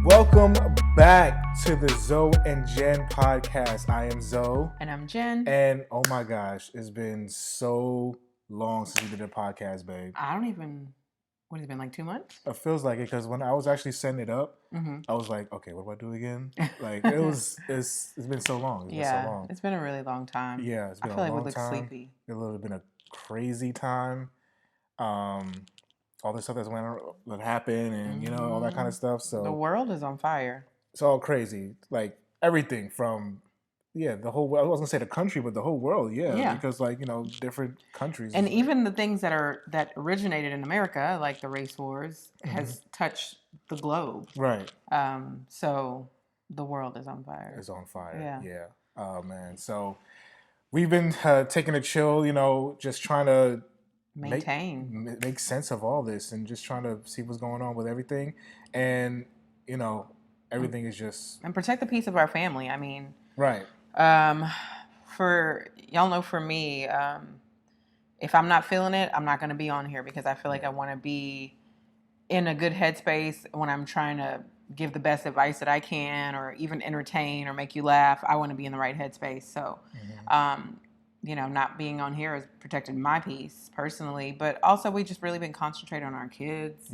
Welcome back to the Zoe and Jen podcast. I am Zoe. And I'm Jen. And oh my gosh, it's been so long since we did a podcast, babe. What has it been, like 2 months? It feels like it because when I was actually setting it up, I was like, okay, what do I do again? Like, it's been so long. It's been a really long time. Yeah, it's been I feel a like long we look time. sleepy. It's been a crazy time. All the stuff that happened and, all that kind of stuff. So the world is on fire. It's all crazy. Like, everything from, the whole world. I wasn't going to say the country, but the whole world, yeah. Because, different countries. And even the things that originated in America, like the race wars, has touched the globe. Right. So the world is on fire. It's on fire, yeah. Oh, man. So we've been taking a chill, just trying to make sense of all this and just trying to see what's going on with everything. And, everything is just... And protect the peace of our family. I mean... Right. For me, if I'm not feeling it, I'm not going to be on here because I feel like I want to be in a good headspace when I'm trying to give the best advice that I can or even entertain or make you laugh. I want to be in the right headspace. So, not being on here has protected my peace personally, but also we just really been concentrating on our kids,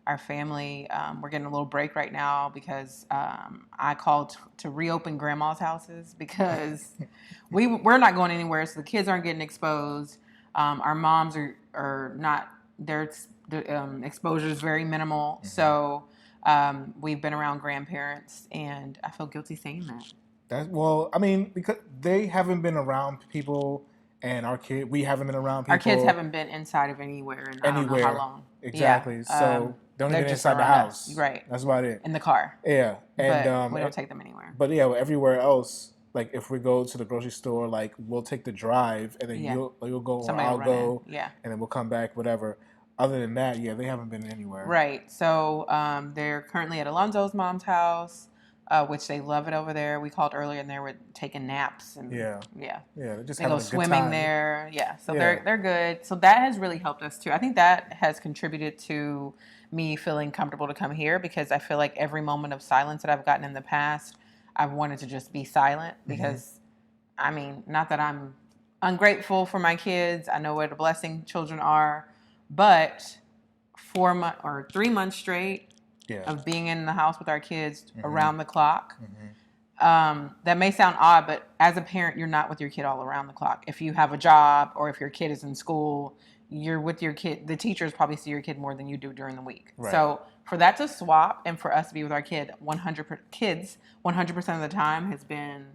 our family. We're getting a little break right now because I called to reopen grandma's houses because we're not going anywhere, so the kids aren't getting exposed. Our moms are not, their exposure is very minimal. So we've been around grandparents, and I feel guilty saying that. Because they haven't been around people, and we haven't been around people. Our kids haven't been inside of anywhere in I don't know how long. Exactly. Yeah. So don't even get inside the house. Us. Right. That's about it. In the car. Yeah. And but we don't take them anywhere. But everywhere else, like if we go to the grocery store, like we'll take the drive, and then you'll go or I'll go, and then we'll come back, whatever. Other than that, they haven't been anywhere. Right. So they're currently at Alonzo's mom's house. Which they love it over there. We called earlier and they were taking naps and they're just they go swimming there. So they're good. So that has really helped us too. I think that has contributed to me feeling comfortable to come here because I feel like every moment of silence that I've gotten in the past, I've wanted to just be silent because not that I'm ungrateful for my kids. I know what a blessing children are, but 3 months straight of being in the house with our kids around the clock. That may sound odd, but as a parent, you're not with your kid all around the clock. If you have a job or if your kid is in school, you're with your kid. The teachers probably see your kid more than you do during the week. Right. So for that to swap and for us to be with our kids 100% of the time has been,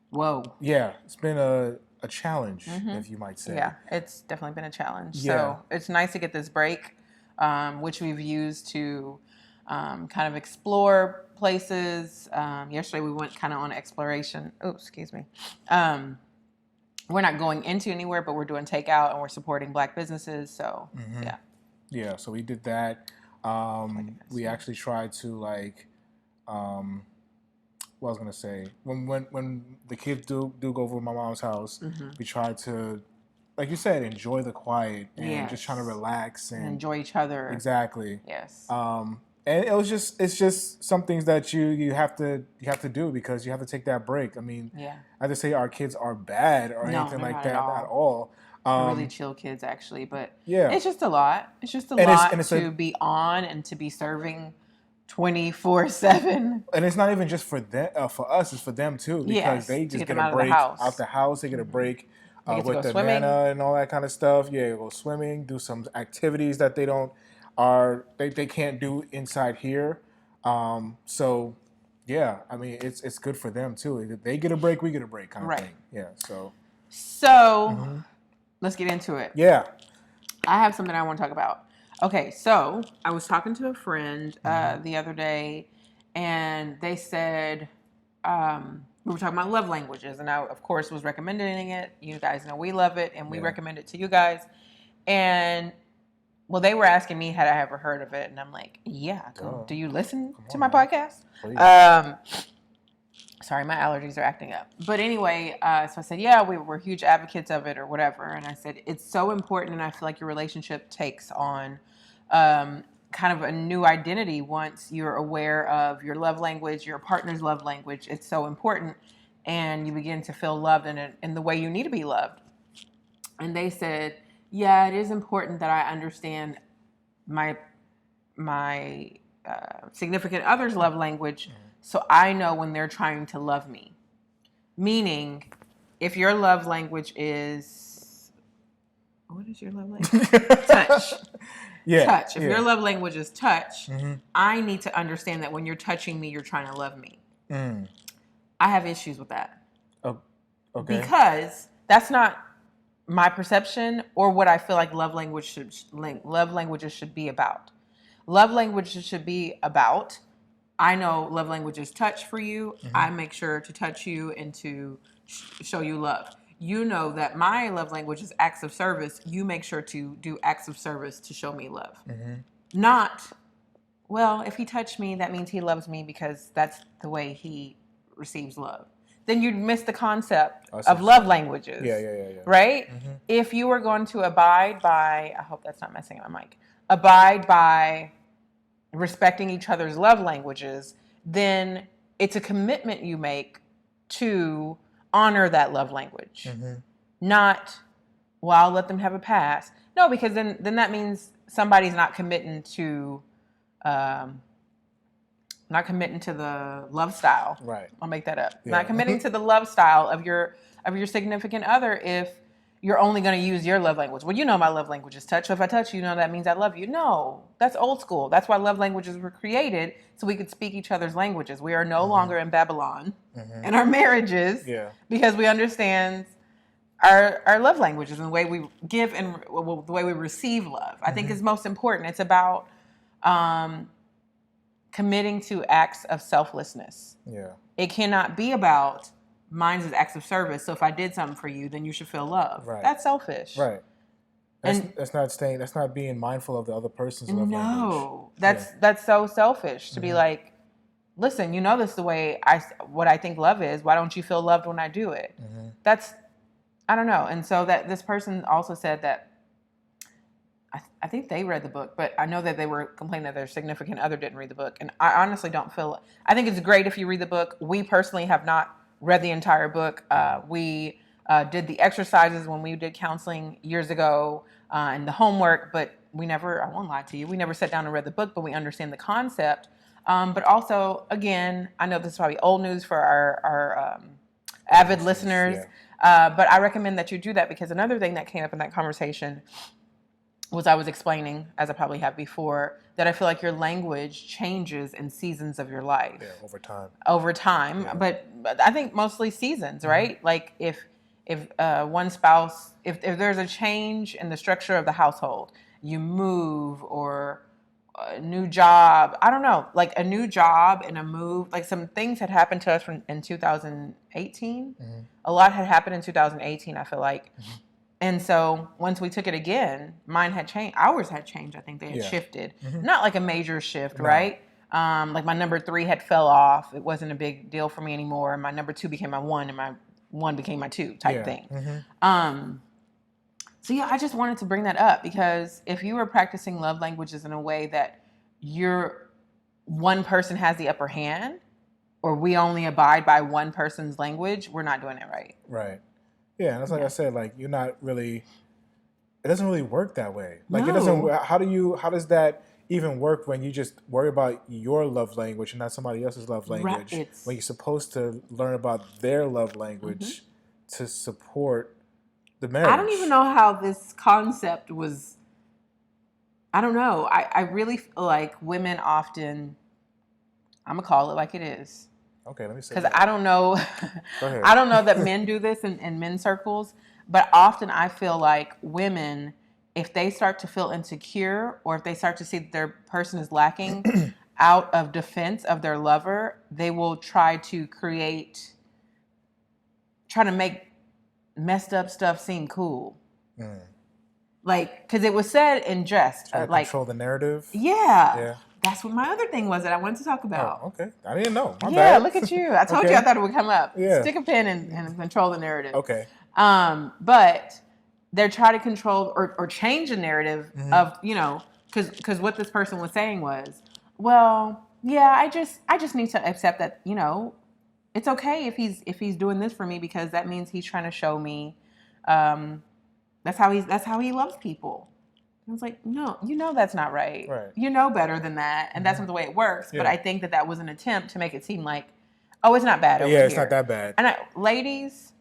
whoa. Yeah, it's been a challenge, if you might say. Yeah, it's definitely been a challenge. Yeah. So it's nice to get this break. Which we've used to kind of explore places. Yesterday we went kind of on exploration. Oh, excuse me. We're not going into anywhere, but we're doing takeout and we're supporting Black businesses. So, Yeah, so we did that. We actually tried to what I was going to say. When the kids do go over to my mom's house, we tried to, like you said, enjoy the quiet and just trying to relax and enjoy each other. Exactly. Yes. And it's just some things that you have to do because you have to take that break. I mean, I just say our kids are bad or anything like that at all. Really chill kids actually, but it's just a lot. It's just a lot to be on and to be serving 24/7. And it's not even just for them, for us, it's for them too because they just get a break out the house. They get a break. With the swimming. Nana and all that kind of stuff. Go swimming, do some activities that they can't do inside here. So it's good for them too. If they get a break, we get a break kind of thing. Yeah. So let's get into it. Yeah. I have something I want to talk about. Okay, so I was talking to a friend the other day, and they said we were talking about love languages, and I, of course, was recommending it. You guys know we love it, and we recommend it to you guys. And, well, they were asking me, had I ever heard of it? And I'm like, yeah. Do you listen to my podcast? Sorry, my allergies are acting up. But anyway, so I said, yeah, we're huge advocates of it or whatever. And I said, it's so important, and I feel like your relationship takes on kind of a new identity once you're aware of your love language, your partner's love language. It's so important. And you begin to feel loved in the way you need to be loved. And they said, yeah, it is important that I understand my significant other's love language, so I know when they're trying to love me. Meaning, if your love language is, what is your love language? Touch. Yeah. Touch. If your love language is touch, I need to understand that when you're touching me, you're trying to love me. I have issues with that. Oh, okay. Because that's not my perception or what I feel like love languages should be about. Love languages should be about, I know love language is touch for you. I make sure to touch you and to show you love. You know that my love language is acts of service. You make sure to do acts of service to show me love. Not, well, if he touched me, that means he loves me because that's the way he receives love. Then you'd miss the concept of love languages. Yeah. Right? If you were going to abide by, I hope that's not messing up my mic, abide by respecting each other's love languages, then it's a commitment you make to honor that love language. Not, well, I'll let them have a pass. No, because then that means somebody's not committing to the love style. Right. I'll make that up. Yeah. Not committing to the love style of your significant other if you're only going to use your love language. Well, you know my love language is touch. So if I touch you, that means I love you. No, that's old school. That's why love languages were created, so we could speak each other's languages. We are no longer in Babylon in our marriages because we understand our love languages and the way we give and the way we receive love. I think is most important. It's about committing to acts of selflessness. Yeah. It cannot be about mine is acts of service. So if I did something for you, then you should feel love. Right. That's selfish. Right. That's not being mindful of the other person's love language. No, that's so selfish to be like, listen, this is the way what I think love is. Why don't you feel loved when I do it? That's, I don't know. And so that this person also said that, I think they read the book, but I know that they were complaining that their significant other didn't read the book. And I honestly don't feel, I think it's great if you read the book. We personally have not read the entire book. We did the exercises when we did counseling years ago and the homework, but we never, I won't lie to you, we never sat down and read the book, but we understand the concept. But also, again, I know this is probably old news for our avid listeners, but I recommend that you do that because another thing that came up in that conversation was I was explaining, as I probably have before, that I feel like your language changes in seasons of your life. Yeah, over time. Yeah. But I think mostly seasons, right? Like if one spouse, if there's a change in the structure of the household, you move or a new job, I don't know, like a new job and a move, like some things had happened to us in 2018. A lot had happened in 2018, I feel like. And so once we took it again, mine had changed. Ours had changed. I think they had shifted. Not like a major shift, right? Like my number 3 had fell off. It wasn't a big deal for me anymore. My number 2 became my 1 and my 1 became my 2 type thing. So I just wanted to bring that up because if you were practicing love languages in a way that one person has the upper hand or we only abide by one person's language, we're not doing it right. Right. Yeah, that's like I said, like you're not really, it doesn't really work that way. Like it doesn't, how does that even work when you just worry about your love language and not somebody else's love language? Right. When you're supposed to learn about their love language to support the marriage. I don't even know how this concept was, I don't know. I really feel like women often, I'm going to call it like it is. Okay, let me say. Because I don't know, I don't know that men do this in men's circles, but often I feel like women, if they start to feel insecure or if they start to see that their person is lacking out of defense of their lover, they will try to make messed up stuff seem cool. Like, because it was said in jest. Like control the narrative? Yeah. That's what my other thing was that I wanted to talk about. Oh, okay. I didn't know. My bad. Look at you. I told you I thought it would come up. Yeah. Stick a pin and control the narrative. Okay. But they're trying to control or change the narrative of, because what this person was saying was, well, yeah, I just need to accept that, you know, it's okay if he's doing this for me because that means he's trying to show me that's how he loves people. I was like, no, you know that's not right. You know better than that, and that's not the way it works. Yeah. But I think that was an attempt to make it seem like, oh, it's not bad over here. Yeah, it's not that bad. And ladies,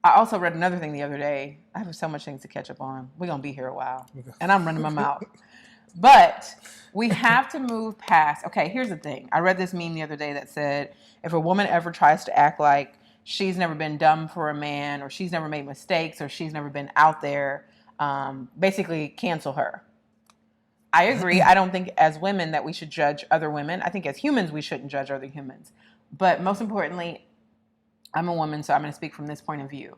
I also read another thing the other day. I have so much things to catch up on. We're going to be here a while, and I'm running my mouth. But we have to move past. Okay, here's the thing. I read this meme the other day that said, if a woman ever tries to act like she's never been dumb for a man, or she's never made mistakes, or she's never been out there, basically cancel her. I agree. I don't think as women that we should judge other women. I think as humans we shouldn't judge other humans. But most importantly, I'm a woman, so I'm going to speak from this point of view.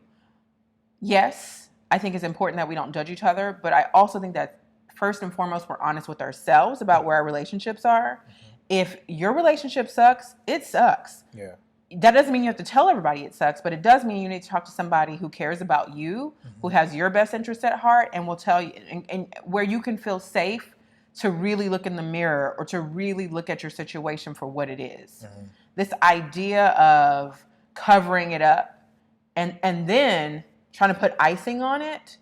Yes, I think it's important that we don't judge each other, but I also think that first and foremost we're honest with ourselves about where our relationships are. If your relationship sucks, it sucks. Yeah. That doesn't mean you have to tell everybody it sucks, but it does mean you need to talk to somebody who cares about you, who has your best interest at heart, and will tell you, and where you can feel safe to really look in the mirror or to really look at your situation for what it is. This idea of covering it up and then trying to put icing on it,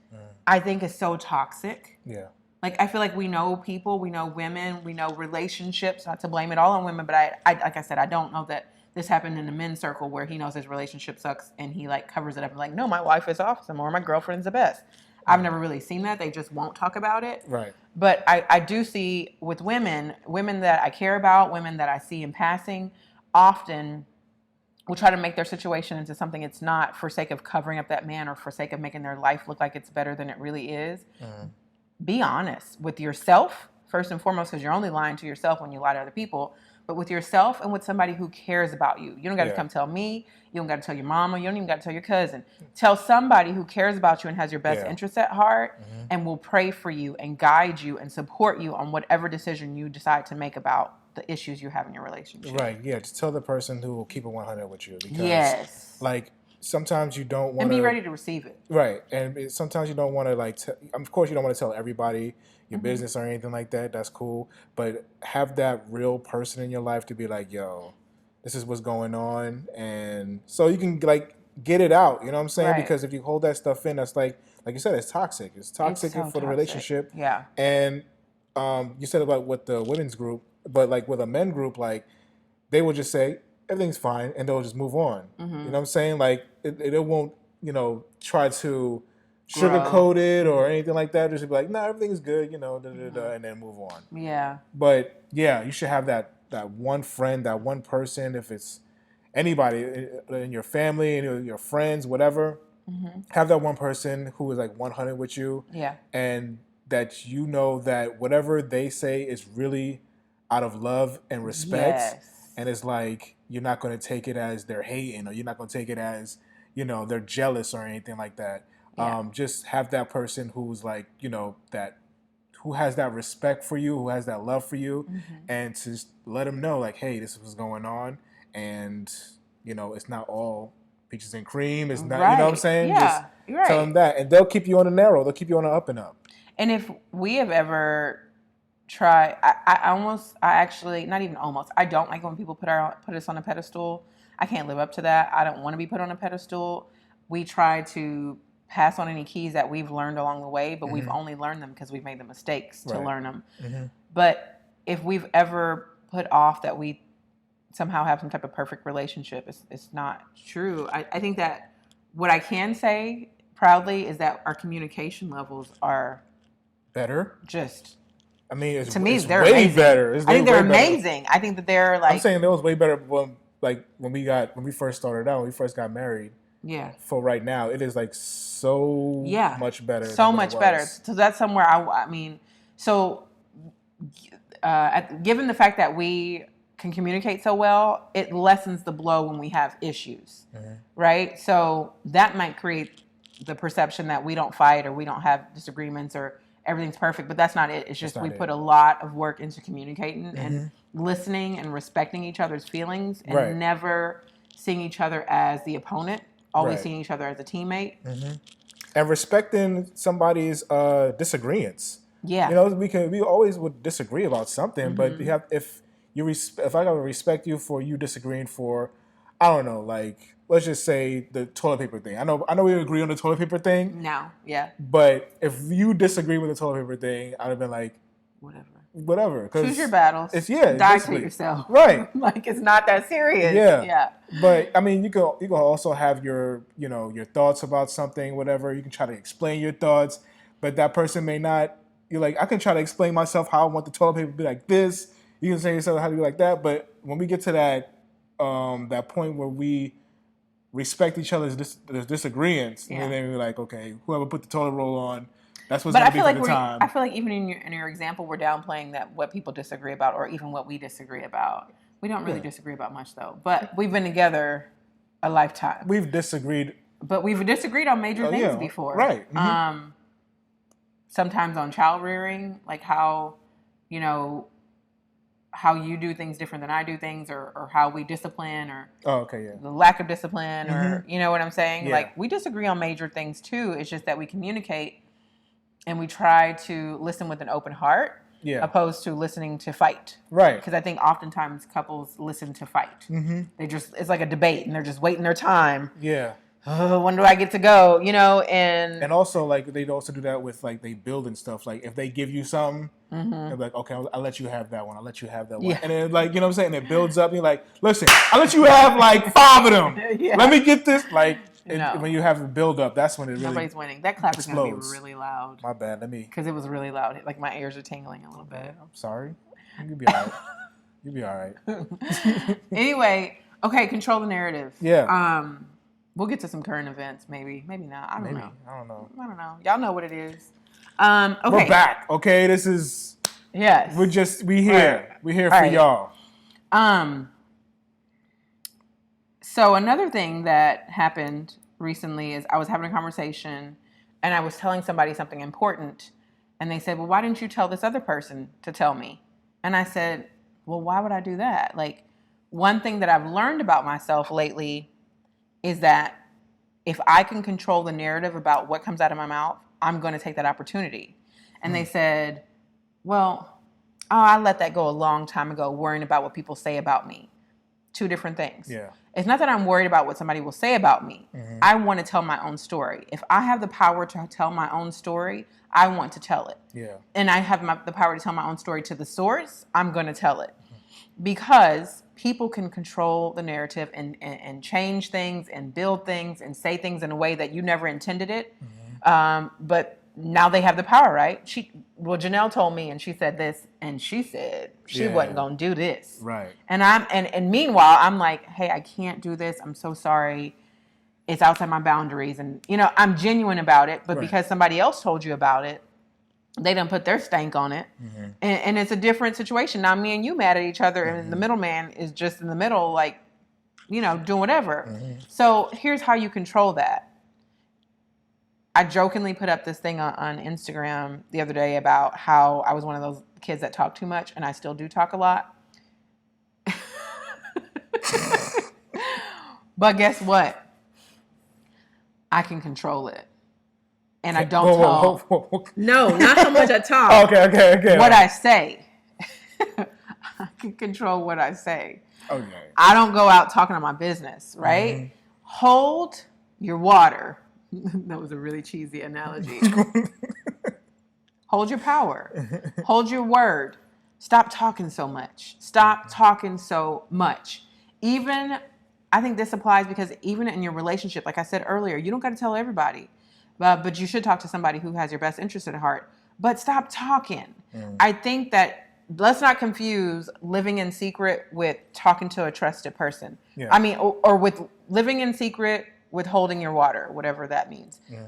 I think is so toxic. Yeah. Like, I feel like we know people, we know women, we know relationships, not to blame it all on women, but I like I said, I don't know that this happened in the men's circle where he knows his relationship sucks and he like covers it up and like, no, my wife is awesome or my girlfriend's the best. I've never really seen that. They just won't talk about it. Right. But I do see with women that I care about, women that I see in passing, often will try to make their situation into something it's not for sake of covering up that man or for sake of making their life look like it's better than it really is. Be honest with yourself, first and foremost, because you're only lying to yourself when you lie to other people. But with yourself and with somebody who cares about you. You don't got to come tell me. You don't got to tell your mama. You don't even got to tell your cousin. Tell somebody who cares about you and has your best interests at heart and will pray for you and guide you and support you on whatever decision you decide to make about the issues you have in your relationship. Right, yeah. Just tell the person who will keep it 100 with you. Because, like, sometimes you don't want to... And be ready to receive it. Right. And sometimes you don't want to, like... of course, you don't want to tell everybody your business or anything like that. That's cool. But have that real person in your life to be like, yo, this is what's going on. And so you can, like, get it out. You know what I'm saying? Right. Because if you hold that stuff in, that's like you said, it's toxic. It's toxic for the relationship. Yeah. And you said about with the women's group, but, like, with a men group, like, they will just say, everything's fine, and they'll just move on. You know what I'm saying? Like, it won't, you know, try to sugarcoat it or anything like that. Just be like, nah, everything's good, you know, and then move on. Yeah. But, yeah, you should have that one friend, that one person, if it's anybody in your family, in your friends, whatever, have that one person who is, like, 100 with you. Yeah. And that you know that whatever they say is really out of love and respect. Yes. And it's like, you're not going to take it as they're hating, or you're not going to take it as, you know, they're jealous or anything like that. Yeah. Just have that person who's like, you know, who has that respect for you, who has that love for you, and to just let them know, like, hey, this is what's going on. And, you know, it's not all peaches and cream. It's not, you know what I'm saying? Yeah, just tell them that. And they'll keep you on the narrow. They'll keep you on the up and up. And if we have ever... I actually, not even almost, I don't like when people put us on a pedestal. I can't live up to that. I don't want to be put on a pedestal. We try to pass on any keys that we've learned along the way, but we've only learned them because we've made the mistakes to learn them. But if we've ever put off that we somehow have some type of perfect relationship, it's not true. I think that what I can say proudly is that our communication levels are better. I mean, to me, they're way amazing. better. I think they're amazing. I think that they're like... I'm saying it was way better when we first started out, when we first got married. Yeah. For right now, it is like so much better. So much better. So that's somewhere I mean, so given the fact that we can communicate so well, it lessens the blow when we have issues, right? So that might create the perception that we don't fight or we don't have disagreements or everything's perfect, but that's not it. It's just we put a lot of work into communicating and listening and respecting each other's feelings and never seeing each other as the opponent, always seeing each other as a teammate. And respecting somebody's disagreements. Yeah. You know, we always would disagree about something, but if I gotta respect you for you disagreeing for, I don't know, like let's just say the toilet paper thing. I know we agree on the toilet paper thing. No, yeah. But if you disagree with the toilet paper thing, I'd have been like, whatever. Choose your battles. Die to yourself. Right. Like it's not that serious. Yeah. But I mean, you can also have your your thoughts about something, whatever. You can try to explain your thoughts, but that person may not. You're like, I can try to explain myself how I want the toilet paper to be like this. You can say yourself how to be like that. But when we get to that point where we respect each other's disagreements, and then we're like, okay, whoever put the toilet roll on, that's what's going to be for the time. I feel like even in your example, we're downplaying that what people disagree about, or even what we disagree about. We don't really disagree about much, though. But we've been together a lifetime. We've disagreed. But we've disagreed on major things before. Right. Mm-hmm. Sometimes on child rearing, like how you do things different than I do things, or how we discipline, or the lack of discipline, or you know what I'm saying? Yeah. Like we disagree on major things too. It's just that we communicate and we try to listen with an open heart, opposed to listening to fight. Right. Because I think oftentimes couples listen to fight. Mm-hmm. It's like a debate and they're just waiting their time. Yeah. Oh, when do I get to go? And also like they also do that with like they build and stuff. Like if they give you something, they're like, okay, I'll let you have that one. I'll let you have that one. Yeah. And then like, you know what I'm saying? It builds up. And you're like, listen, I'll let you have like 5 of them. Yeah. Let me get this. Like when you have a build up, that's when it really nobody's winning. That clap explodes. Is going to be really loud. My bad. Because it was really loud. Like my ears are tingling a little bit. I'm sorry. You'll be all right. You'll be all right. Anyway, okay, control the narrative. Yeah. We'll get to some current events, maybe not. I don't know. I don't know. Y'all know what it is. Okay. We're back. Okay, this is. Yes. We here. Right. We're here for y'all. So another thing that happened recently is I was having a conversation, and I was telling somebody something important, and they said, "Well, why didn't you tell this other person to tell me?" And I said, "Well, why would I do that?" Like, one thing that I've learned about myself lately is that if I can control the narrative about what comes out of my mouth, I'm going to take that opportunity. And they said, well, I let that go a long time ago, worrying about what people say about me. 2 different things. Yeah. It's not that I'm worried about what somebody will say about me. Mm-hmm. I want to tell my own story. If I have the power to tell my own story, I want to tell it. Yeah. And I have the power to tell my own story to the source, I'm going to tell it. Because people can control the narrative and change things and build things and say things in a way that you never intended it. Mm-hmm. But now they have the power, right? Janelle told me, and she said this, and she said she wasn't going to do this. Right. And meanwhile, I'm like, hey, I can't do this. I'm so sorry. It's outside my boundaries. And, I'm genuine about it. But because somebody else told you about it, they done put their stank on it. Mm-hmm. And it's a different situation. Now, me and you mad at each other, and the middleman is just in the middle, like, doing whatever. Mm-hmm. So here's how you control that. I jokingly put up this thing on Instagram the other day about how I was one of those kids that talk too much, and I still do talk a lot. But guess what? I can control it. And I don't talk. No, not so much I talk. Okay. What I say. I can control what I say. Okay. I don't go out talking on my business, right? Mm-hmm. Hold your water. That was a really cheesy analogy. Hold your power. Hold your word. Stop talking so much. Even, I think this applies because even in your relationship, like I said earlier, you don't got to tell everybody. But you should talk to somebody who has your best interest at heart. But stop talking. I think that let's not confuse living in secret with talking to a trusted person. Yeah. I mean, or with living in secret with holding your water, whatever that means. Yeah.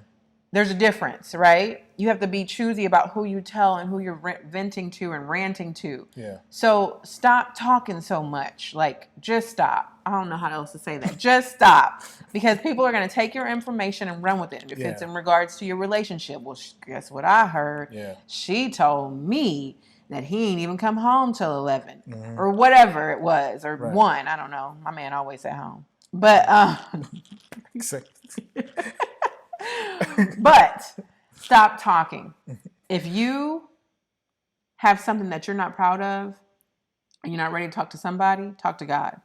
There's a difference, right? You have to be choosy about who you tell and who you're venting to and ranting to. Yeah. So stop talking so much. Like, just stop. I don't know how else to say that. Just stop. Because people are going to take your information and run with it. And if it's in regards to your relationship, well, guess what I heard? Yeah. She told me that he ain't even come home till 11. Mm-hmm. Or whatever it was. Or 1. I don't know. My man always at home. But, Exactly. But stop talking. If you have something that you're not proud of and you're not ready to talk to somebody, talk to God.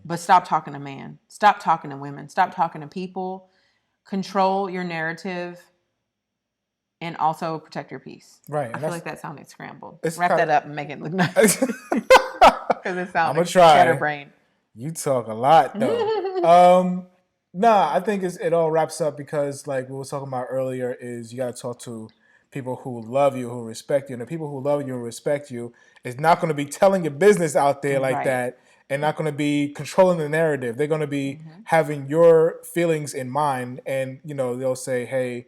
But stop talking to man. Stop talking to women. Stop talking to people. Control your narrative and also protect your peace. Right. I feel like that sounded scrambled. Wrap that up and make it look nice. Because it sounds I'm gonna try. Scatterbrain. You talk a lot though. I think it all wraps up because like we were talking about earlier is you got to talk to people who love you, who respect you. And the people who love you and respect you is not going to be telling your business out there like that and not going to be controlling the narrative. They're going to be having your feelings in mind. And, they'll say, hey,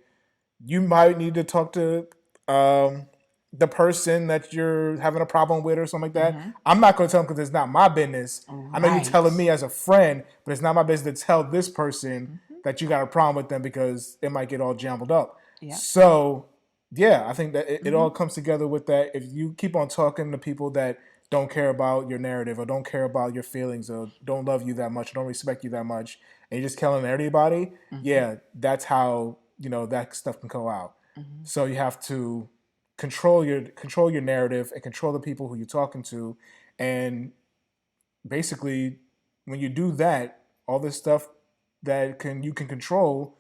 you might need to talk to the person that you're having a problem with or something like that. I'm not going to tell them because it's not my business. I know you're telling me as a friend, but it's not my business to tell this person that you got a problem with them because it might get all jumbled up. Yeah. So, I think that it all comes together with that. If you keep on talking to people that don't care about your narrative or don't care about your feelings or don't love you that much, or don't respect you that much, and you're just killing everybody, that's how, that stuff can go out. So you have to control your narrative and control the people who you're talking to. And basically, when you do that, all this stuff that you can control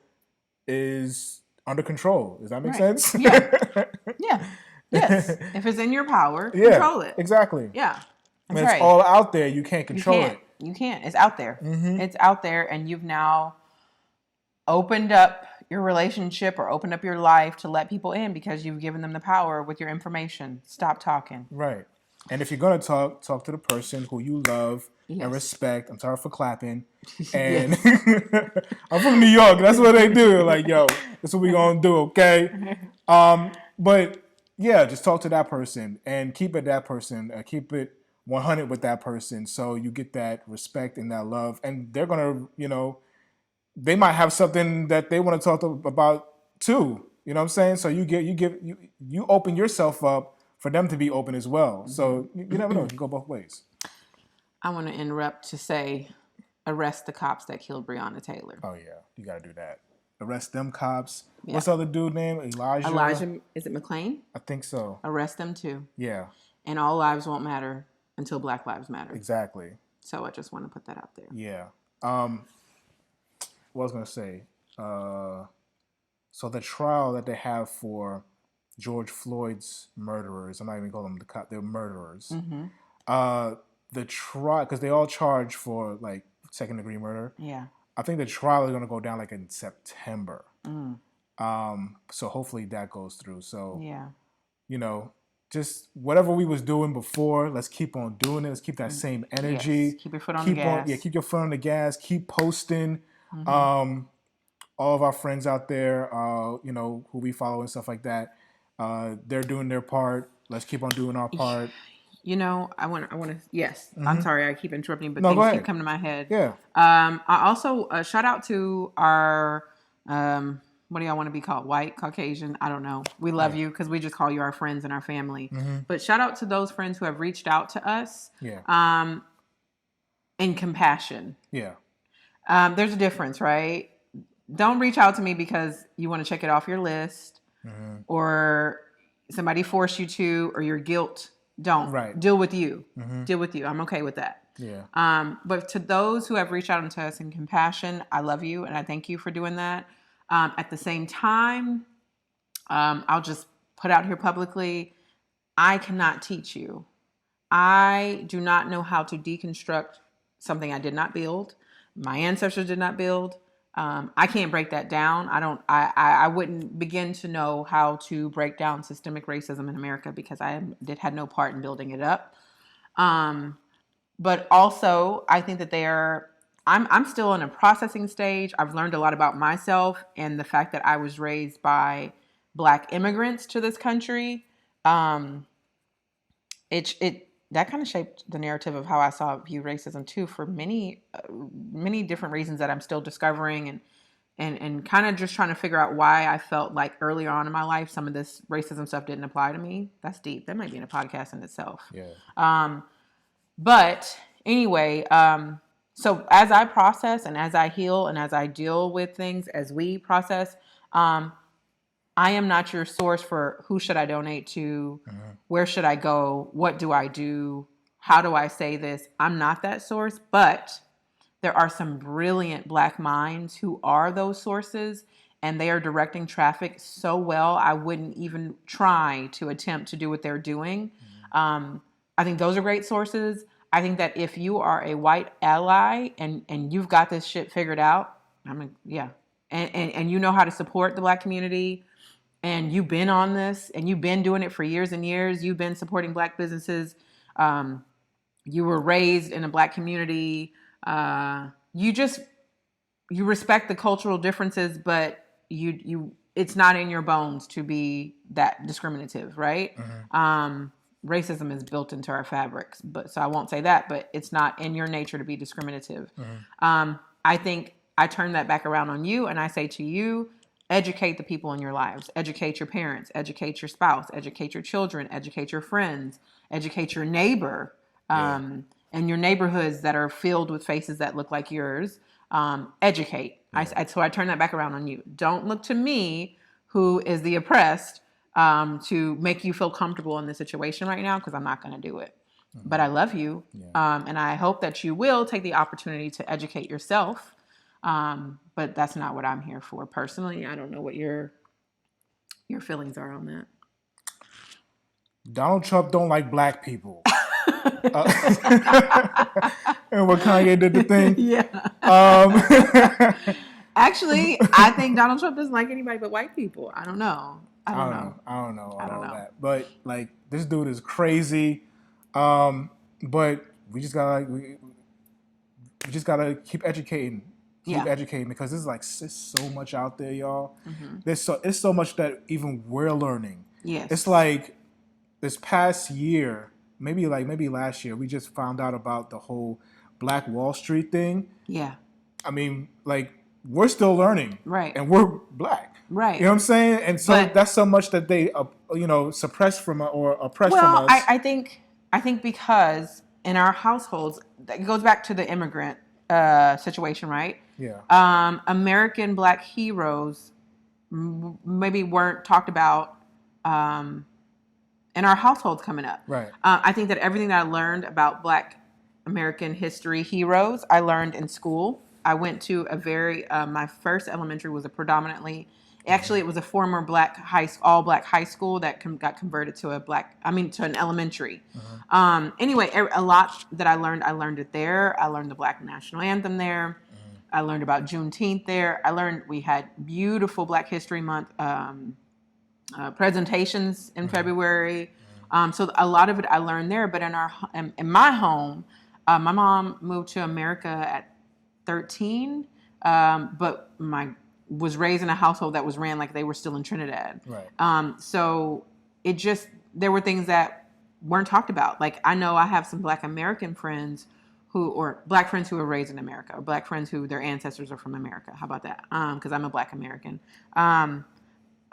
is under control. Does that make sense? Yeah. Yes. If it's in your power, control it. Exactly. Yeah. When it's all out there, you can't control it. You can't. It's out there. It's out there, and you've now opened up your relationship or opened up your life to let people in because you've given them the power with your information. Stop talking. Right. And if you're going to talk to the person who you love and respect. I'm sorry for clapping. And I'm from New York. That's what they do. Like, yo, that's what we going to do, okay? But, just talk to that person and keep it that person. Keep it 100 with that person so you get that respect and that love. And they're going to, they might have something that they want to talk about too. You know what I'm saying? So you open yourself up for them to be open as well. So you never know. It can go both ways. I want to interrupt to say, arrest the cops that killed Breonna Taylor. Oh, yeah. You got to do that. Arrest them cops. Yeah. What's the other dude name? Elijah, is it McClain? I think so. Arrest them too. Yeah. And all lives won't matter until Black lives matter. Exactly. So I just want to put that out there. Yeah. What I was going to say. So the trial that they have for George Floyd's murderers, I'm not even calling them the cops, they're murderers. The trial, because they all charged for like second-degree murder. Yeah. I think the trial is going to go down like in September. So hopefully that goes through. So, just whatever we was doing before, let's keep on doing it. Let's keep that same energy. Yes. Keep your foot on the gas. Keep your foot on the gas. Keep posting. All of our friends out there, who we follow and stuff like that, they're doing their part. Let's keep on doing our part. I want to, yes. I'm sorry, I keep interrupting, but things keep coming to my head. Yeah. I also, shout out to our, what do y'all want to be called? White, Caucasian? I don't know. We love you because we just call you our friends and our family. But shout out to those friends who have reached out to us. Yeah. In compassion. Yeah. There's a difference, right? Don't reach out to me because you want to check it off your list or somebody forced you to, or your guilt. Don't. Right. Deal with you. Deal with you. I'm okay with that. Yeah. But to those who have reached out to us in compassion, I love you and I thank you for doing that. At the same time, I'll just put out here publicly, I cannot teach you. I do not know how to deconstruct something I did not build. My ancestors did not build. I can't break that down. I wouldn't begin to know how to break down systemic racism in America because I had no part in building it up. But also I think that I'm still in a processing stage. I've learned a lot about myself and the fact that I was raised by Black immigrants to this country. That kind of shaped the narrative of how I view racism too, for many different reasons that I'm still discovering and kind of just trying to figure out why I felt like earlier on in my life some of this racism stuff didn't apply to me. That's deep. That might be in a podcast in itself. Yeah. But anyway, so as I process and as I heal and as I deal with things, as we process, I am not your source for who should I donate to, where should I go, what do I do, how do I say this? I'm not that source, but there are some brilliant Black minds who are those sources, and they are directing traffic so well, I wouldn't even try to attempt to do what they're doing. I think those are great sources. I think that if you are a white ally and you've got this shit figured out, and you know how to support the Black community, and you've been on this, and you've been doing it for years and years, you've been supporting Black businesses, you were raised in a Black community, you respect the cultural differences, but it's not in your bones to be that discriminative, right? Racism is built into our fabrics, but so I won't say that, but it's not in your nature to be discriminative. I think I turn that back around on you, and I say to you, educate the people in your lives, educate your parents, educate your spouse, educate your children, educate your friends, educate your neighbor, and your neighborhoods that are filled with faces that look like yours. Educate. So I turn that back around on you. Don't look to me, who is the oppressed, to make you feel comfortable in this situation right now, because I'm not going to do it. But I love you, and I hope that you will take the opportunity to educate yourself. But that's not what I'm here for personally. I don't know what your feelings are on that. Donald Trump don't like Black people. And what Kanye did the thing. Actually, I think Donald Trump doesn't like anybody but white people. I don't know. I don't know that. But like, this dude is crazy. But we just gotta keep educating. Educating, because there's so much out there, y'all. It's so much that even we're learning. It's like this past year, maybe last year, we just found out about the whole Black Wall Street thing. I mean, like, we're still learning, right? And we're Black, right? You know what I'm saying? And so that's so much that they, suppress from or oppress from us. I think because in our households, it goes back to the immigrant situation, right? American Black heroes maybe weren't talked about in our households coming up. Right. I think that everything that I learned about Black American history heroes, I learned in school. I went to my first elementary was it was a former all Black high school that got converted to to an elementary. Anyway, a lot that I learned it there. I learned the Black national anthem there. I learned about Juneteenth there. I learned we had beautiful Black History Month presentations in February. So a lot of it I learned there. But in my home, my mom moved to America at 13, but was raised in a household that was ran like they were still in Trinidad. Right. So there were things that weren't talked about. Like, I know I have some Black American friends or Black friends who were raised in America, or Black friends who their ancestors are from America. How about that? Because I'm a Black American.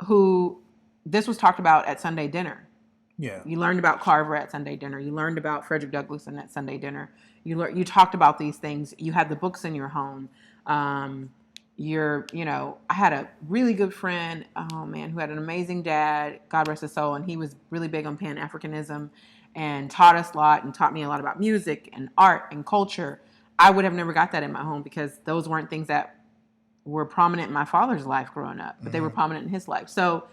Who this was talked about at Sunday dinner. You learned about Carver at Sunday dinner. You learned about Frederick Douglass at Sunday dinner. You talked about these things. You had the books in your home. I had a really good friend, who had an amazing dad, God rest his soul, and he was really big on Pan-Africanism and taught us a lot and taught me a lot about music and art and culture. I would have never got that in my home because those weren't things that were prominent in my father's life growing up, but they were prominent in his life. So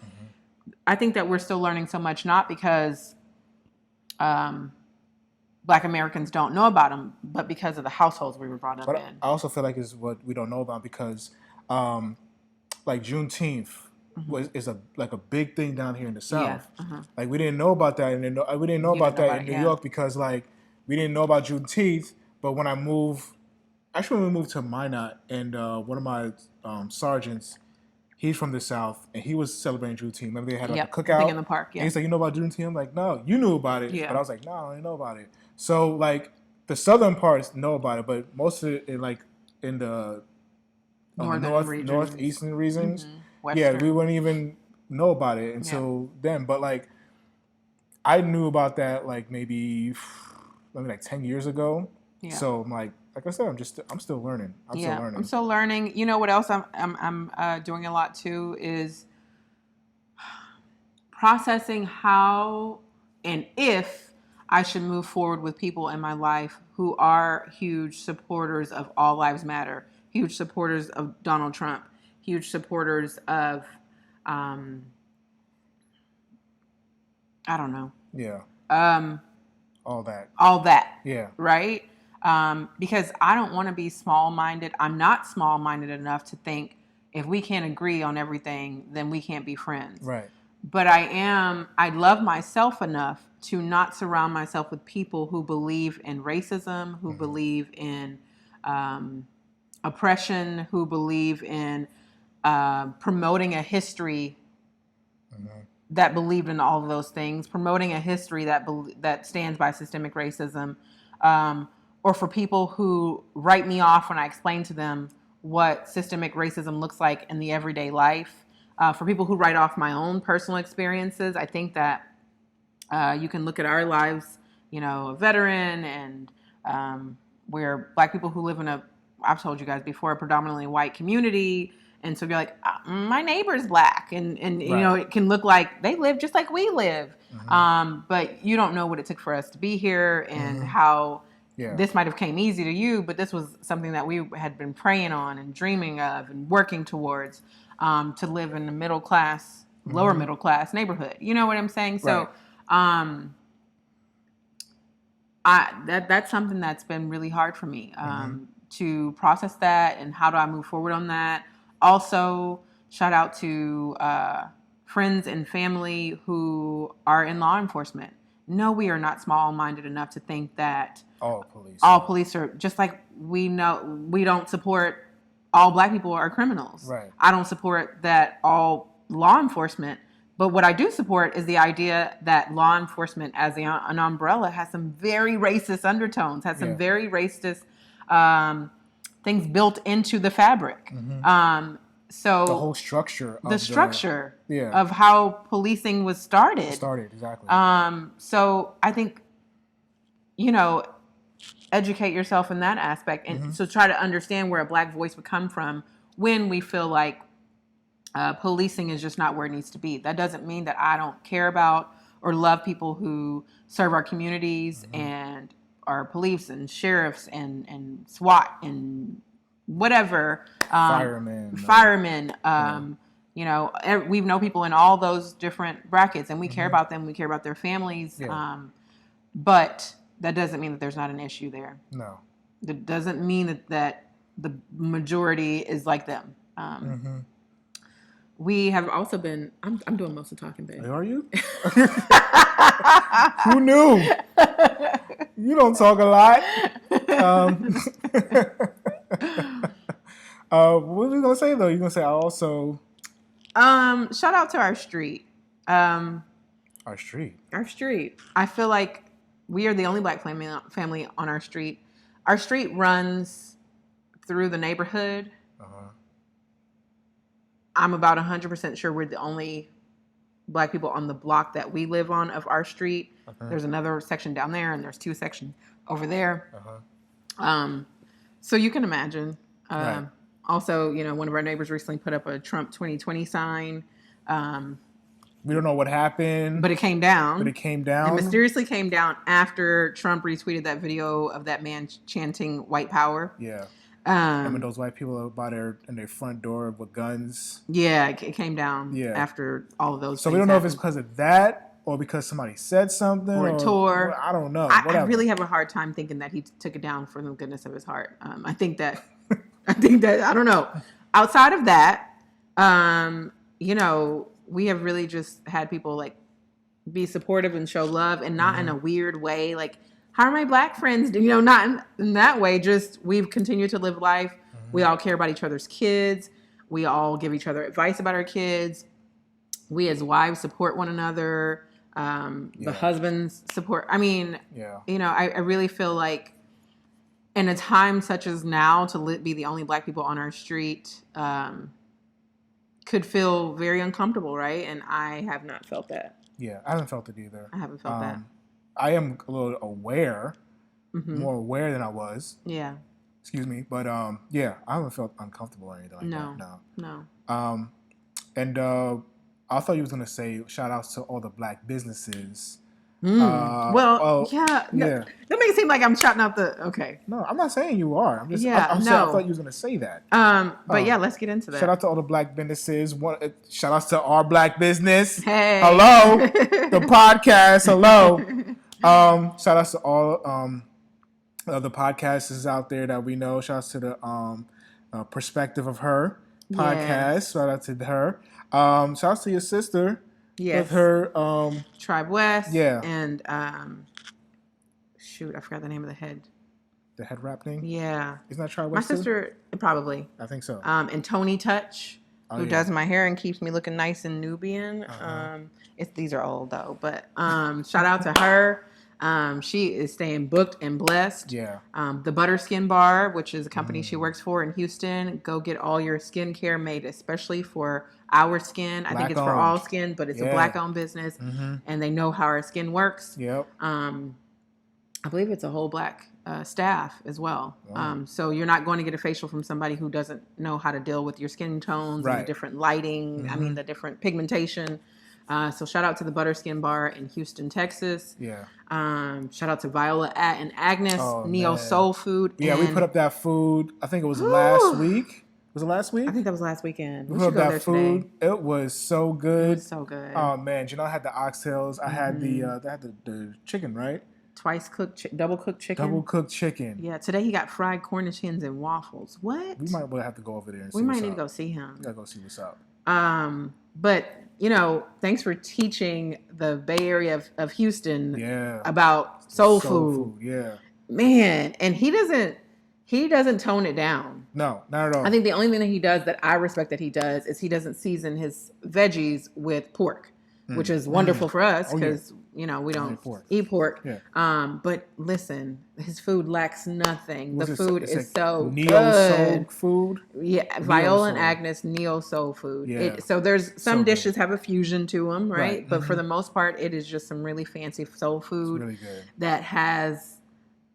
I think that we're still learning so much, not because Black Americans don't know about them, but because of the households we were brought up in. I also feel like it's what we don't know about because, like, Juneteenth is a big thing down here in the South. Like, we didn't know about that, and we didn't know about that in New York because, like, we didn't know about Juneteenth. But when we moved to Minot, and one of my sergeants, he's from the South, and he was celebrating Juneteenth. Remember they had a cookout in the park. And he's like, "You know about Juneteenth?" I'm like, "No, you knew about it." But I was like, "No, I didn't know about it." So, like, the southern parts know about it, but most of it, in the northeastern regions, we wouldn't even know about it until then. But, like, I knew about that maybe 10 years ago. So I'm like I said, I'm still learning. I'm still learning. You know what else I'm doing a lot too is processing how and if I should move forward with people in my life who are huge supporters of All Lives Matter, huge supporters of Donald Trump, huge supporters of, I don't know. Yeah. All that. All that. Yeah. Right? Because I don't want to be small-minded. I'm not small-minded enough to think if we can't agree on everything, then we can't be friends. Right. But I love myself enough to not surround myself with people who believe in racism, who believe in oppression, who believe in promoting a history that believed in all of those things, promoting a history that stands by systemic racism, or for people who write me off when I explain to them what systemic racism looks like in the everyday life. For people who write off my own personal experiences, I think that you can look at our lives, a veteran, and we're Black people who live in I've told you guys before, a predominantly white community. And so you're like, my neighbor's Black. And right. It can look like they live just like we live. But you don't know what it took for us to be here and how this might have came easy to you, but this was something that we had been praying on and dreaming of and working towards. To live in the middle class, lower middle class neighborhood. You know what I'm saying? So, that's something that's been really hard for me to process that, and how do I move forward on that. Also, shout out to friends and family who are in law enforcement. No, we are not small-minded enough to think that all police are just like we don't support all Black people are criminals. Right. I don't support that all law enforcement, but what I do support is the idea that law enforcement as an umbrella has some very racist undertones, has some very racist things built into the fabric. So the whole structure. Of how policing was started. Exactly. So I think, educate yourself in that aspect, and so try to understand where a Black voice would come from when we feel like policing is just not where it needs to be. That doesn't mean that I don't care about or love people who serve our communities and our police and sheriffs and SWAT and whatever, firemen. We know people in all those different brackets, and we care about them. We care about their families, but that doesn't mean that there's not an issue there. No. That doesn't mean that the majority is like them. We have also been... I'm doing most of the talking, babe. Are you? Who knew? You don't talk a lot. What were you going to say, though? You're going to say I also... Shout out to our street. Our street? Our street. I feel like we are the only Black family on our street. Our street runs through the neighborhood. I'm about 100% sure we're the only Black people on the block that we live on of our street. There's another section down there, and there's 2 sections over there. So you can imagine. Right. Also, one of our neighbors recently put up a Trump 2020 sign. We don't know what happened. But it came down. It mysteriously came down after Trump retweeted that video of that man chanting white power. Yeah. And when those white people are by in their front door with guns. Yeah, it came down after all of those So we don't know if it's because of that or because somebody said something. Or it tore. I don't know. I really have a hard time thinking that he took it down for the goodness of his heart. I think that, I don't know. Outside of that, we have really just had people be supportive and show love, and not in a weird way. How are my Black friends? Not in that way. Just we've continued to live life. We all care about each other's kids. We all give each other advice about our kids. We as wives support one another. The husbands support. I really feel like in a time such as now, to be the only Black people on our street could feel very uncomfortable, right? And I have not felt that. Yeah, I haven't felt it either. I haven't felt that. I am a little aware, more aware than I was. Yeah. Excuse me. But, I haven't felt uncomfortable or anything like that. No. And I thought you was gonna say shout outs to all the black businesses. Yeah. That makes it seem like I'm shouting out the. Okay. No, I'm not saying you are. I'm just. Yeah. I thought you was gonna say that. But yeah, let's get into that. Shout out to all the black businesses. Shout out to our black business. Hey. Hello, the podcast. Hello. Shout out to all the podcasters out there that we know. Shout out to the Perspective of Her podcast. Yes. Shout out to her. Shout out to your sister. Yes. With her Tribe West. Yeah. And shoot, I forgot the name of the head. The head rap name? Yeah. Isn't that Tribe West? My sister, probably. I think so. And Tony Touch, who does my hair and keeps me looking nice and Nubian. These are old though, but shout out to her. She is staying booked and blessed. Yeah. The Butterskin Bar, which is a company she works for in Houston. Go get all your skincare made especially for our skin. I think it's for all skin, but it's a black-owned business, and they know how our skin works. Yep. I believe it's a whole black staff as well. Wow. So you're not going to get a facial from somebody who doesn't know how to deal with your skin tones and the different lighting. I mean, the different pigmentation. So shout out to the Butterskin Bar in Houston, Texas. Yeah. Shout out to Viola and Agnes, Neo Soul Food. Yeah, we put up that food. I think it was last week. Was it last week? I think that was last weekend. We put up that food. Today. It was so good. It was so good. Oh man, I had the oxtails. I had the chicken, right? Twice cooked, double cooked chicken. Double cooked chicken. Yeah, today he got fried Cornish hens and waffles. What? We might have to go over there and see We might need to go see him. We gotta go see what's up. But thanks for teaching the Bay Area of Houston about soul food. Yeah. Man, and he doesn't tone it down. No, not at all. I think the only thing that he does that I respect that he does is he doesn't season his veggies with pork, which is wonderful for us because we don't eat pork. Yeah. But listen, his food lacks nothing. The food is so neo good. Soul food. Yeah, Viola and Agnes Neo Soul Food. Yeah. So there's some dishes have a fusion to them, right? But for the most part, it is just some really fancy soul food really good. That has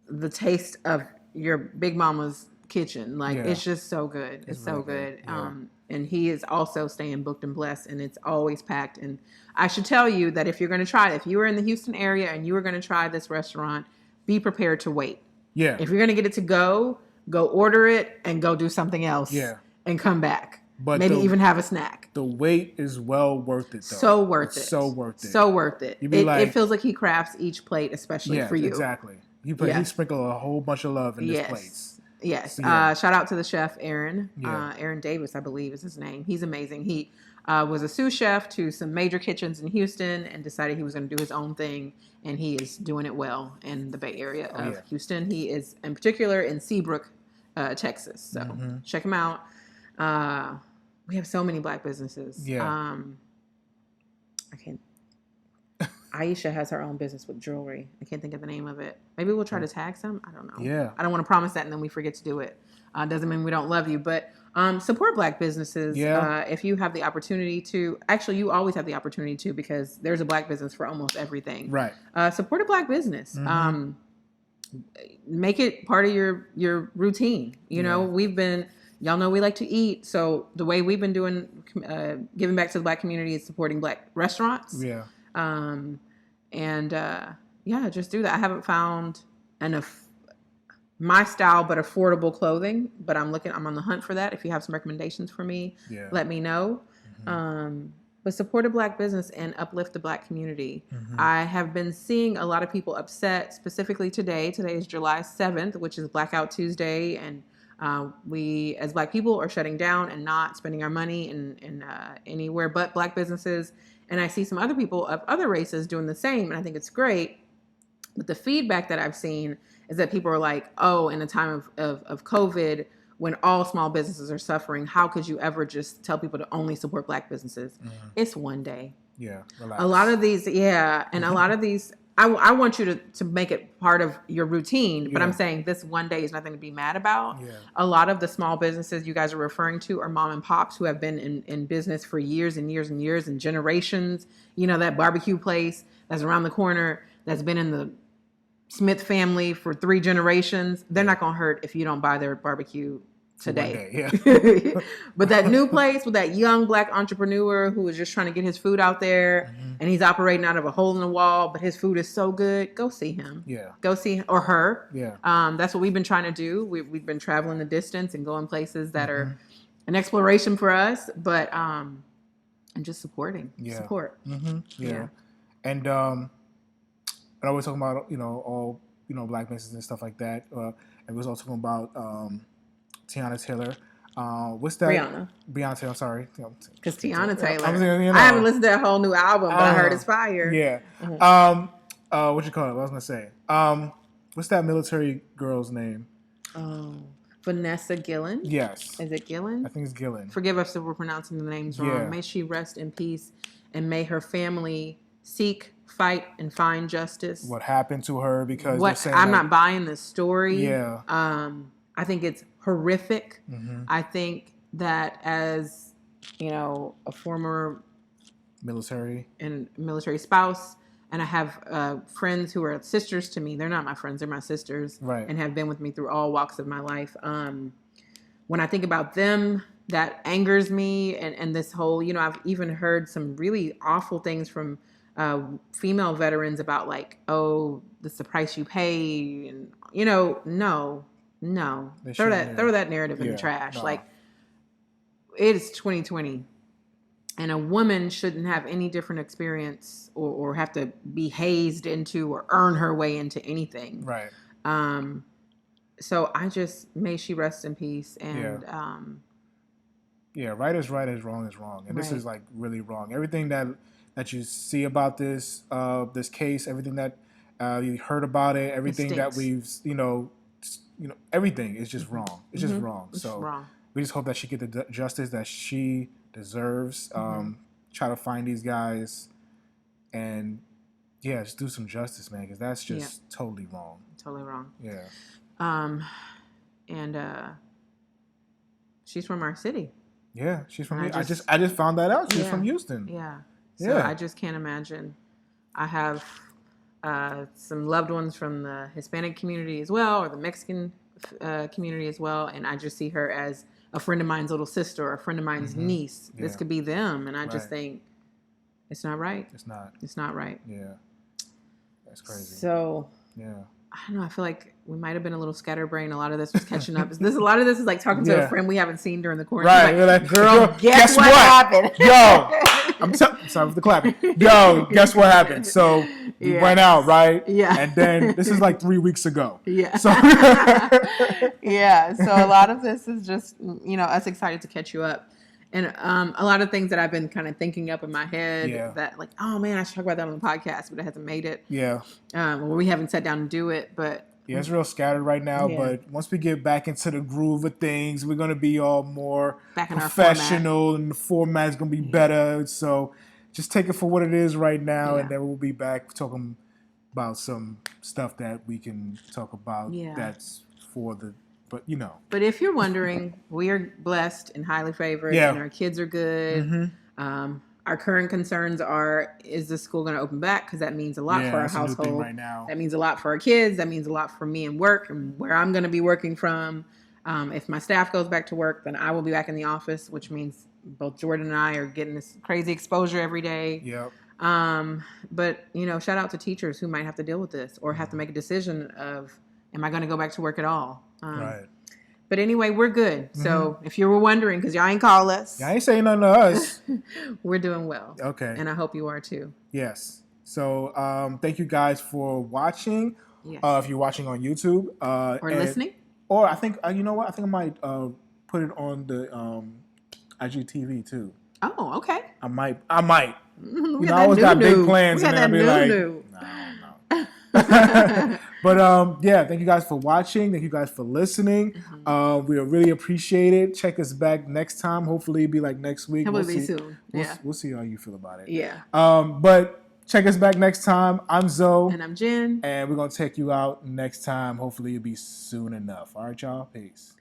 the taste of your Big Mama's kitchen. It's just so good. It's so good. Yeah. And he is also staying booked and blessed, and it's always packed. And I should tell you that if you're going to try it, if you were in the Houston area and you were going to try this restaurant, be prepared to wait. Yeah. If you're going to get it to go order it and go do something else. Yeah. And come back. But maybe even have a snack. The wait is well worth it, though. So worth it. So worth it. So worth it. It feels like he crafts each plate especially for you. Exactly. He sprinkled a whole bunch of love in this plates. Yes. Shout out to the chef, Aaron. Aaron Davis, I believe is his name. He's amazing. He was a sous chef to some major kitchens in Houston and decided he was going to do his own thing. And he is doing it well in the Bay Area of Houston. He is in particular in Seabrook, Texas. So check him out. We have so many black businesses. Yeah. I can't. Aisha has her own business with jewelry. I can't think of the name of it. Maybe we'll try to tag some. I don't know. Yeah. I don't want to promise that and then we forget to do it. Doesn't mean we don't love you, but support black businesses. Yeah. If you have the opportunity to. Actually, you always have the opportunity to because there's a black business for almost everything. Right. Support a black business. Make it part of your routine. Y'all know we like to eat. So the way we've been doing, giving back to the black community is supporting black restaurants. Yeah. Just do that. I haven't found my style, but affordable clothing, but I'm on the hunt for that. If you have some recommendations for me, let me know. But support a black business and uplift the black community. I have been seeing a lot of people upset, specifically today. Today is July 7th, which is Blackout Tuesday. And we, as black people, are shutting down and not spending our money in anywhere but black businesses. And I see some other people of other races doing the same, and I think it's great. But the feedback that I've seen is that people are like, oh, in a time of COVID, when all small businesses are suffering, how could you ever just tell people to only support black businesses? It's one day. Yeah, relax. A lot of these, and a lot of these, I want you to make it part of your routine, but I'm saying this one day is nothing to be mad about. Yeah. A lot of the small businesses you guys are referring to are mom and pops who have been in business for years and years and years and generations. That barbecue place that's around the corner that's been in the Smith family for 3 generations. They're not going to hurt if you don't buy their barbecue today. Yeah. But that new place with that young Black entrepreneur who is just trying to get his food out there, and he's operating out of a hole in the wall, but his food is so good. Go see him. Yeah. Go see or her. Yeah. That's what we've been trying to do. We've been traveling the distance and going places that are an exploration for us, but and just supporting. Yeah. Support. Yeah. And I was talking about all Black businesses and stuff like that. And we was also talking about Tiana Taylor. What's that? Breonna Taylor. I'm sorry. Because Tiana Taylor. I haven't listened to that whole new album, but I heard it's fire. Yeah. What you call it? What I was gonna say. What's that military girl's name? Oh, Vanessa Gillan. Yes. Is it Gillan? I think it's Gillan. Forgive us if we're pronouncing the names wrong. Yeah. May she rest in peace, and may her family seek, fight, and find justice. What happened to her? Because I'm not buying this story. Yeah. I think it's horrific. I think that as a former military spouse, and I have friends who are sisters to me. They're not my friends; they're my sisters, right? And have been with me through all walks of my life. When I think about them, that angers me, and this whole, I've even heard some really awful things from female veterans about like, oh, this is the price you pay, and no, throw that narrative in the trash. No. Like, it's 2020. And a woman shouldn't have any different experience or have to be hazed into or earn her way into anything. Right. So may she rest in peace. And right is right, is wrong is wrong. And this is like really wrong. Everything that you see about this case, everything that you heard about it, everything that we've everything is just wrong. It's just wrong. So we just hope that she get the justice that she deserves. Try to find these guys and just do some justice, man, because that's just totally wrong. Totally wrong. Yeah. And she's from our city. Yeah, she's from I just found that out. She's from Houston. Yeah. So I just can't imagine. I have some loved ones from the Hispanic community as well, or the Mexican community as well, and I just see her as a friend of mine's little sister or a friend of mine's niece. Yeah. This could be them. And I just think it's not right. It's not. It's not right. Yeah. That's crazy. So, yeah. I don't know. I feel like we might have been a little scatterbrained. A lot of this was catching up. A lot of this is like talking to a friend we haven't seen during the quarantine. Right. Like, girl, guess what happened? Yo, I'm sorry for the clapping. Yo, guess what happened? So we went out, right? Yeah. And then this is like 3 weeks ago. Yeah. So yeah. So a lot of this is just, us excited to catch you up. And a lot of things that I've been kind of thinking up in my head that like, oh man, I should talk about that on the podcast, but it hasn't made it. Yeah. We haven't sat down and do it, but. Yeah, it's real scattered right now, but once we get back into the groove of things, we're going to be all more professional and the format is going to be better. So just take it for what it is right now, and then we'll be back talking about some stuff that we can talk about that's for the, But if you're wondering, we are blessed and highly favored, and our kids are good. Our current concerns are, is the school going to open back? Because that means a lot for our household. Right now. That means a lot for our kids. That means a lot for me and work and where I'm going to be working from. If my staff goes back to work, then I will be back in the office, which means both Jordan and I are getting this crazy exposure every day. Yep. But, shout out to teachers who might have to deal with this or have to make a decision of, am I going to go back to work at all? Right. But anyway, we're good. So if you were wondering, because y'all ain't call us. Y'all ain't saying nothing to us. We're doing well. Okay. And I hope you are too. Yes. So thank you guys for watching. Yes. If you're watching on YouTube. Or listening. Or I think, you know what? I think I might put it on the IGTV too. Oh, okay. I might. I always got big plans. We got that new. No. But thank you guys for watching. Thank you guys for listening. We really appreciate it. Check us back next time. Hopefully it'll be like next week. Hopefully soon. We'll see how you feel about it. Yeah. But check us back next time. I'm Zoe. And I'm Jen. And we're gonna take you out next time. Hopefully it'll be soon enough. All right, y'all. Peace.